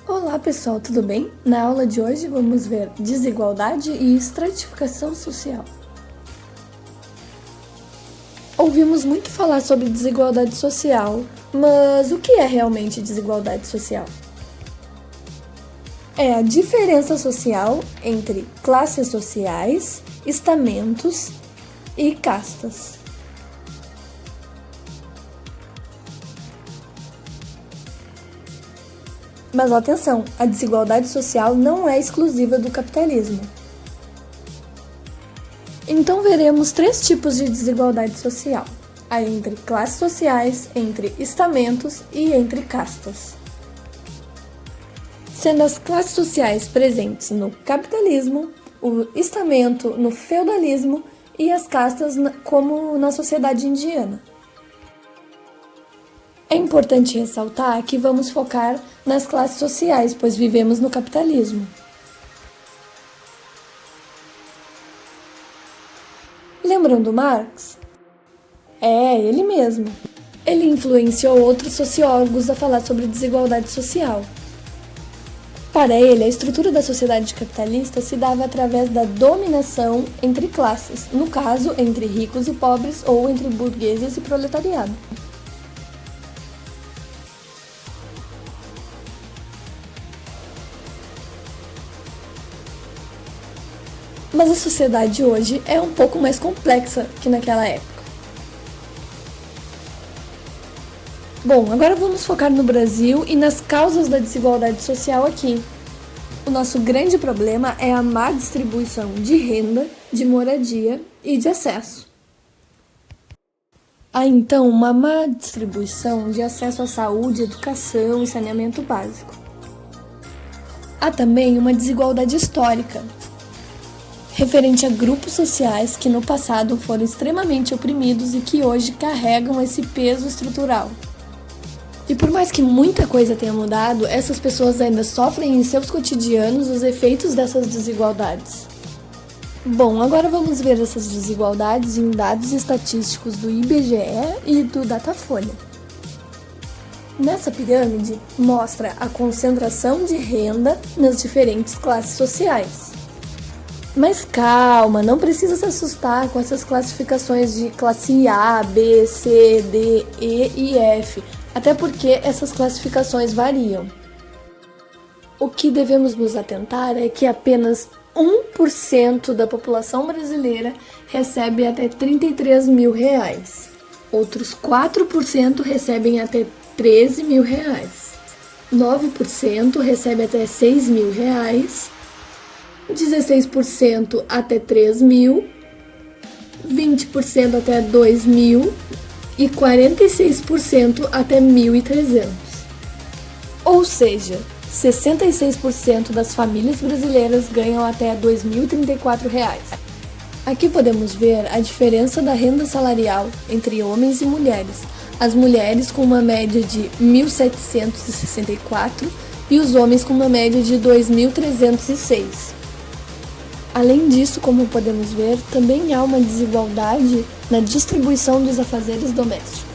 Olá pessoal, tudo bem? Na aula de hoje vamos ver desigualdade e estratificação social. Ouvimos muito falar sobre desigualdade social, mas o que é realmente desigualdade social? É a diferença social entre classes sociais, estamentos e castas. Mas atenção, a desigualdade social não é exclusiva do capitalismo. Então veremos três tipos de desigualdade social: a entre classes sociais, entre estamentos e entre castas. Sendo as classes sociais presentes no capitalismo, o estamento no feudalismo e as castas como na sociedade indiana. É importante ressaltar que vamos focar nas classes sociais, pois vivemos no capitalismo. Lembram do Marx? É, ele mesmo. Ele influenciou outros sociólogos a falar sobre desigualdade social. Para ele, a estrutura da sociedade capitalista se dava através da dominação entre classes, no caso, entre ricos e pobres ou entre burgueses e proletariado. Mas a sociedade hoje é um pouco mais complexa que naquela época. Bom, agora vamos focar no Brasil e nas causas da desigualdade social aqui. O nosso grande problema é a má distribuição de renda, de moradia e de acesso. Há então uma má distribuição de acesso à saúde, educação e saneamento básico. Há também uma desigualdade histórica, referente a grupos sociais que no passado foram extremamente oprimidos e que hoje carregam esse peso estrutural. E por mais que muita coisa tenha mudado, essas pessoas ainda sofrem em seus cotidianos os efeitos dessas desigualdades. Bom, agora vamos ver essas desigualdades em dados estatísticos do IBGE e do Datafolha. Nessa pirâmide, mostra a concentração de renda nas diferentes classes sociais. Mas calma, não precisa se assustar com essas classificações de classe A, B, C, D, E e F, até porque essas classificações variam. O que devemos nos atentar é que apenas 1% da população brasileira recebe até R$33 mil. Outros 4% recebem até R$13 mil. 9% recebe até R$6 mil. 16% até 3 mil, 20% até 2 mil e 46% até 1.300. Ou seja, 66% das famílias brasileiras ganham até R$ 2.034. Aqui podemos ver a diferença da renda salarial entre homens e mulheres. As mulheres com uma média de 1.764 e os homens com uma média de 2.306. Além disso, como podemos ver, também há uma desigualdade na distribuição dos afazeres domésticos.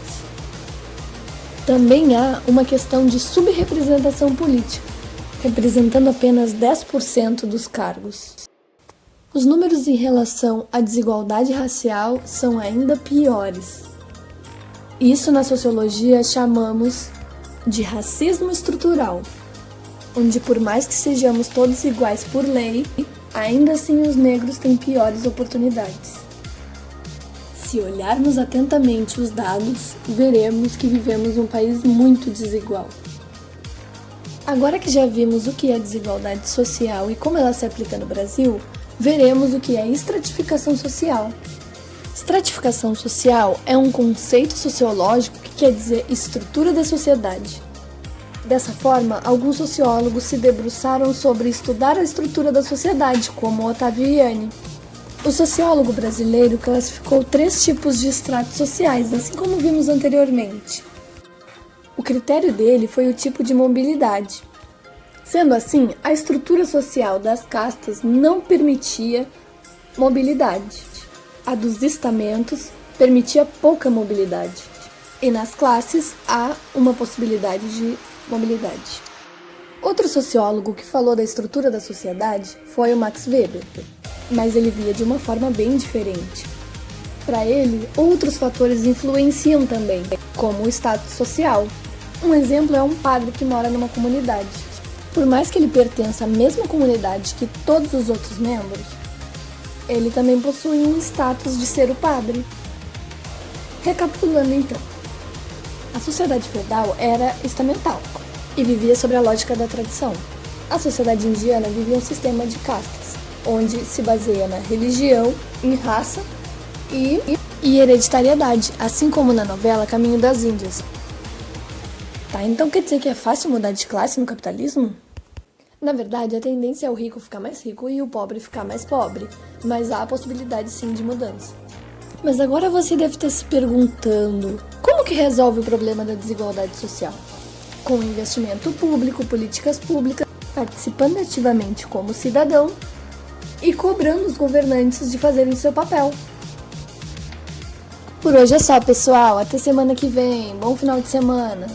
Também há uma questão de subrepresentação política, representando apenas 10% dos cargos. Os números em relação à desigualdade racial são ainda piores. Isso na sociologia chamamos de racismo estrutural, onde por mais que sejamos todos iguais por lei, ainda assim os negros têm piores oportunidades. Se olharmos atentamente os dados, veremos que vivemos um país muito desigual. Agora que já vimos o que é desigualdade social e como ela se aplica no Brasil, veremos o que é estratificação social. Estratificação social é um conceito sociológico que quer dizer estrutura da sociedade. Dessa forma, alguns sociólogos se debruçaram sobre estudar a estrutura da sociedade, como Otávio Yanni. O sociólogo brasileiro classificou 3 tipos de estratos sociais, assim como vimos anteriormente. O critério dele foi o tipo de mobilidade. Sendo assim, a estrutura social das castas não permitia mobilidade. A dos estamentos permitia pouca mobilidade. E nas classes há uma possibilidade de mobilidade. Outro sociólogo que falou da estrutura da sociedade foi o Max Weber, mas ele via de uma forma bem diferente. Para ele, outros fatores influenciam também, como o status social. Um exemplo é um padre que mora numa comunidade. Por mais que ele pertença à mesma comunidade que todos os outros membros, ele também possui um status de ser o padre. Recapitulando então, a sociedade feudal era estamental e vivia sobre a lógica da tradição. A sociedade indiana vivia um sistema de castas, onde se baseia na religião, em raça e hereditariedade, assim como na novela Caminho das Índias. Tá, então quer dizer que é fácil mudar de classe no capitalismo? Na verdade, a tendência é o rico ficar mais rico e o pobre ficar mais pobre, mas há a possibilidade sim de mudança. Mas agora você deve estar se perguntando, como que resolve o problema da desigualdade social? Com investimento público, políticas públicas, participando ativamente como cidadão e cobrando os governantes de fazerem seu papel. Por hoje é só, pessoal. Até semana que vem. Bom final de semana.